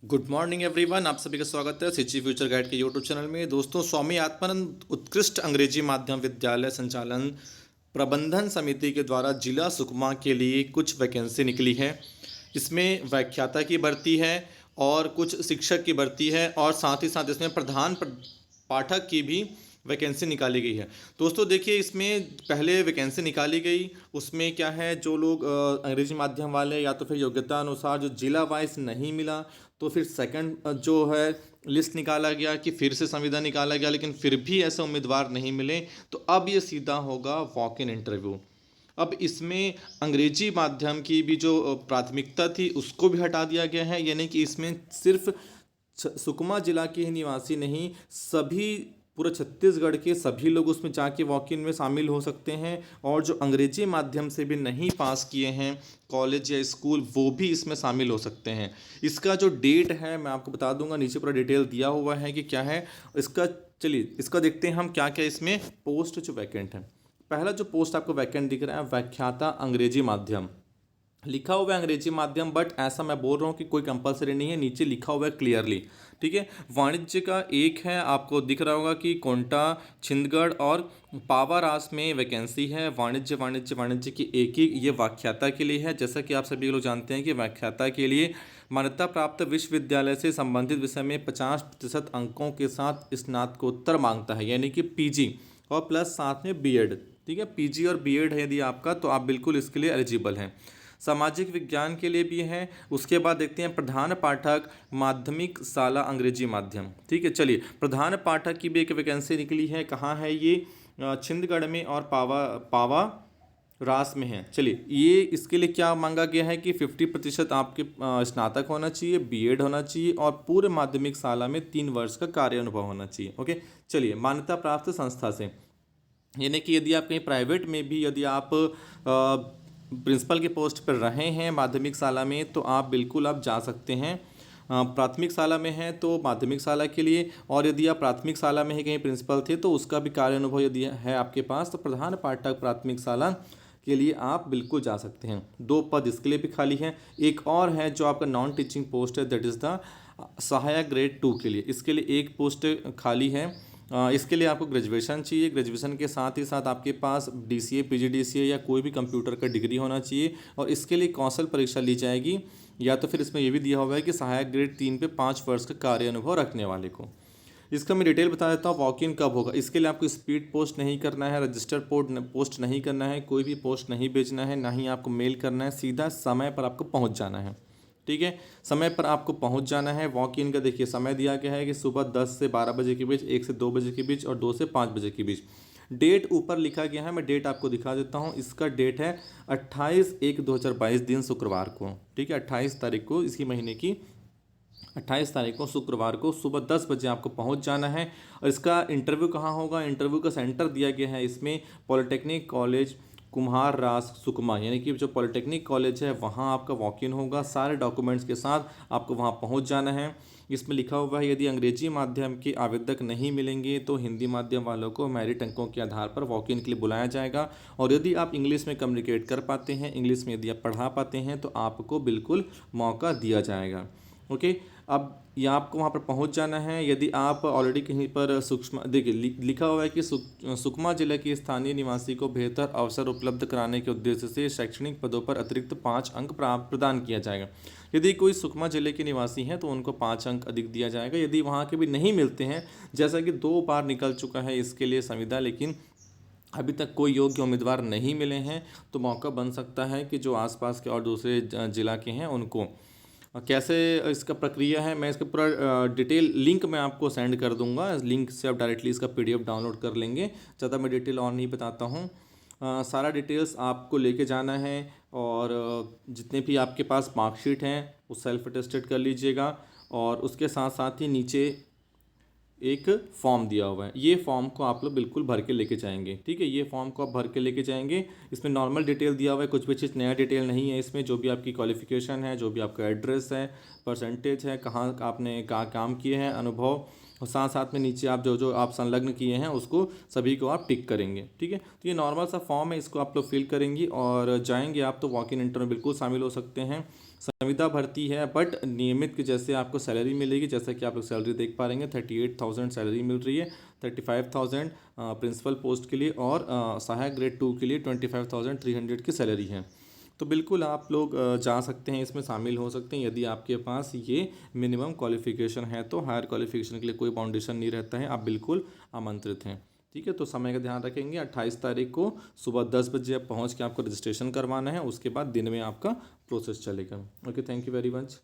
Good morning everyone. आप सभी का स्वागत है सिची फ्यूचर गाइड के यूट्यूब चैनल में। दोस्तों, स्वामी आत्मानंद उत्कृष्ट अंग्रेजी माध्यम विद्यालय संचालन प्रबंधन समिति के द्वारा जिला सुकमा के लिए कुछ वैकेंसी निकली है। इसमें व्याख्याता की भर्ती है और कुछ शिक्षक की भर्ती है और साथ ही साथ इसमें पाठक की भी वैकेंसी निकाली गई है। दोस्तों देखिए, इसमें पहले वैकेंसी निकाली गई, उसमें क्या है, जो लोग अंग्रेजी माध्यम वाले या तो फिर योग्यता अनुसार जो जिला वाइज नहीं मिला, तो फिर सेकंड जो है लिस्ट निकाला गया कि फिर से संविदा निकाला गया, लेकिन फिर भी ऐसे उम्मीदवार नहीं मिले। तो अब ये सीधा होगा वॉक इन इंटरव्यू। अब इसमें अंग्रेजी माध्यम की भी जो प्राथमिकता थी उसको भी हटा दिया गया है, यानी कि इसमें सिर्फ सुकमा जिला के ही निवासी नहीं, सभी पूरे छत्तीसगढ़ के सभी लोग उसमें जाके वॉक इन में शामिल हो सकते हैं। और जो अंग्रेजी माध्यम से भी नहीं पास किए हैं कॉलेज या स्कूल, वो भी इसमें शामिल हो सकते हैं। इसका जो डेट है मैं आपको बता दूंगा, नीचे पूरा डिटेल दिया हुआ है कि क्या है इसका। चलिए इसका देखते हैं हम क्या क्या इसमें पोस्ट जो वैकेंट है। पहला जो पोस्ट आपको वैकेंट दिख रहा है, व्याख्याता अंग्रेजी माध्यम लिखा हुआ है अंग्रेजी माध्यम, बट ऐसा मैं बोल रहा हूँ कि कोई कंपलसरी नहीं है, नीचे लिखा हुआ है क्लियरली। ठीक है, वाणिज्य का एक है, आपको दिख रहा होगा कि कोंटा, छिंदगढ़ और पावारास में वैकेंसी है। वाणिज्य वाणिज्य वाणिज्य की एक ही ये व्याख्याता के लिए है। जैसा कि आप सभी लोग जानते हैं कि व्याख्याता के लिए मान्यता प्राप्त विश्वविद्यालय से संबंधित विषय में 50% अंकों के साथ स्नातकोत्तर मांगता है, यानी कि पीजी और प्लस साथ में बीएड। ठीक है, पीजी और बीएड है यदि आपका, तो आप बिल्कुल इसके लिए एलिजिबल हैं। सामाजिक विज्ञान के लिए भी है। उसके बाद देखते हैं प्रधान पाठक माध्यमिक शाला अंग्रेजी माध्यम। ठीक है, चलिए प्रधान पाठक की भी एक वैकेंसी निकली है। कहाँ है ये? छिंदगढ़ में और पावा रास में है। चलिए, ये इसके लिए क्या मांगा गया है कि 50% आपके स्नातक होना चाहिए, बीएड होना चाहिए और पूरे माध्यमिक शाला में 3 वर्ष का कार्य अनुभव होना चाहिए। ओके, चलिए मान्यता प्राप्त संस्था से, यानी कि यदि आप कहीं प्राइवेट में भी यदि आप प्रिंसिपल के पोस्ट पर रहे हैं माध्यमिक शाला में, तो आप बिल्कुल आप जा सकते हैं। प्राथमिक शाला में है तो माध्यमिक शाला के लिए, और यदि आप प्राथमिक शाला में ही कहीं प्रिंसिपल थे तो उसका भी कार्य अनुभव यदि है आपके पास, तो प्रधान पाठक प्राथमिक शाला के लिए आप बिल्कुल जा सकते हैं। 2 पद इसके लिए भी खाली हैं। एक और है जो आपका नॉन टीचिंग पोस्ट है, दैट इज़ द सहायक ग्रेड 2 के लिए। इसके लिए एक पोस्ट खाली है। इसके लिए आपको ग्रेजुएशन चाहिए। ग्रेजुएशन के साथ ही साथ आपके पास डीसीए, पीजीडीसीए या कोई भी कंप्यूटर का डिग्री होना चाहिए, और इसके लिए कौशल परीक्षा ली जाएगी। या तो फिर इसमें यह भी दिया हुआ है कि सहायक ग्रेड 3 पे 5 वर्ष का कार्य अनुभव रखने वाले को। इसका मैं डिटेल बता देता हूँ, वॉक इन कब होगा। इसके लिए आपको स्पीड पोस्ट नहीं करना है, रजिस्टर्ड पोस्ट नहीं करना है, कोई भी पोस्ट नहीं भेजना है, ना ही आपको मेल करना है, सीधा समय पर आपको पहुँच जाना है। ठीक है, समय पर आपको पहुंच जाना है। वॉक इन का देखिए समय दिया गया है कि सुबह 10 से 12 बजे के बीच, 1 से 2 बजे के बीच और 2 से 5 बजे के बीच। डेट ऊपर लिखा गया है, मैं डेट आपको दिखा देता हूं। इसका डेट है 28/1/2022 दिन शुक्रवार को। ठीक है, 28 तारीख को, इसी महीने की 28 तारीख को शुक्रवार को सुबह 10 बजे आपको पहुंच जाना है। और इसका इंटरव्यू कहाँ होगा? इंटरव्यू का सेंटर दिया गया है इसमें पॉलिटेक्निक कॉलेज कुम्हार रास सुकमा, यानी कि जो पॉलिटेक्निक कॉलेज है वहाँ आपका वॉक इन होगा। सारे डॉक्यूमेंट्स के साथ आपको वहाँ पहुँच जाना है। इसमें लिखा हुआ है यदि अंग्रेजी माध्यम के आवेदक नहीं मिलेंगे तो हिंदी माध्यम वालों को मेरिट अंकों के आधार पर वॉक इन के लिए बुलाया जाएगा। और यदि आप इंग्लिश में कम्युनिकेट कर पाते हैं, इंग्लिश में यदि आप पढ़ा पाते हैं, तो आपको बिल्कुल मौका दिया जाएगा। ओके, अब ये आपको वहाँ पर पहुँच जाना है। यदि आप ऑलरेडी कहीं पर सूक्ष्म, देखिए लिखा हुआ है कि सुकमा जिले के स्थानीय निवासी को बेहतर अवसर उपलब्ध कराने के उद्देश्य से शैक्षणिक पदों पर अतिरिक्त 5 अंक प्रदान किया जाएगा। यदि कोई सुकमा जिले के निवासी हैं तो उनको 5 अंक अधिक दिया जाएगा। यदि वहाँ के भी नहीं मिलते हैं, जैसा कि 2 बार निकल चुका है इसके लिए संविदा, लेकिन अभी तक कोई योग्य उम्मीदवार नहीं मिले हैं, तो मौका बन सकता है कि जो आसपास के और दूसरे जिला के हैं उनको। कैसे इसका प्रक्रिया है, मैं इसका पूरा डिटेल लिंक मैं आपको सेंड कर दूंगा। लिंक से आप डायरेक्टली इसका पीडीएफ डाउनलोड कर लेंगे। ज़्यादा मैं डिटेल और नहीं बताता हूँ। सारा डिटेल्स आपको लेके जाना है, और जितने भी आपके पास मार्कशीट हैं वो सेल्फ अटेस्टेड कर लीजिएगा। और उसके साथ साथ ही नीचे एक फॉर्म दिया हुआ है, ये फॉर्म को आप लोग बिल्कुल भर के लेके जाएंगे। ठीक है, ये फॉर्म को आप भर के लेके जाएंगे। इसमें नॉर्मल डिटेल दिया हुआ है, कुछ भी चीज़ नया डिटेल नहीं है इसमें। जो भी आपकी क्वालिफिकेशन है, जो भी आपका एड्रेस है, परसेंटेज है, कहाँ आपने कहाँ काम किए हैं, अनुभव, और साथ साथ में नीचे आप जो जो आप संलग्न किए हैं उसको सभी को आप टिक करेंगे। ठीक है, तो ये नॉर्मल सा फॉर्म है, इसको आप लोग फिल करेंगी और जाएंगे आप तो वॉक इन इंटरव्यू बिल्कुल शामिल हो सकते हैं। संविदा भर्ती है बट नियमित के जैसे आपको सैलरी मिलेगी, जैसा कि आप लोग सैलरी देख पा रहे हैं 38,000 सैलरी मिल रही है, 35,000 प्रिंसिपल पोस्ट के लिए और सहायक ग्रेड 2 के लिए 25,300 की सैलरी है। तो बिल्कुल आप लोग जा सकते हैं, इसमें शामिल हो सकते हैं यदि आपके पास ये मिनिमम क्वालिफिकेशन है। तो हायर क्वालिफिकेशन के लिए कोई बाउंडेशन नहीं रहता है, आप बिल्कुल आमंत्रित हैं। ठीक है, तो समय का ध्यान रखेंगे। 28 तारीख को सुबह 10 बजे आप पहुँच के आपको रजिस्ट्रेशन करवाना है, उसके बाद दिन में आपका प्रोसेस चलेगा। Okay, thank you very much.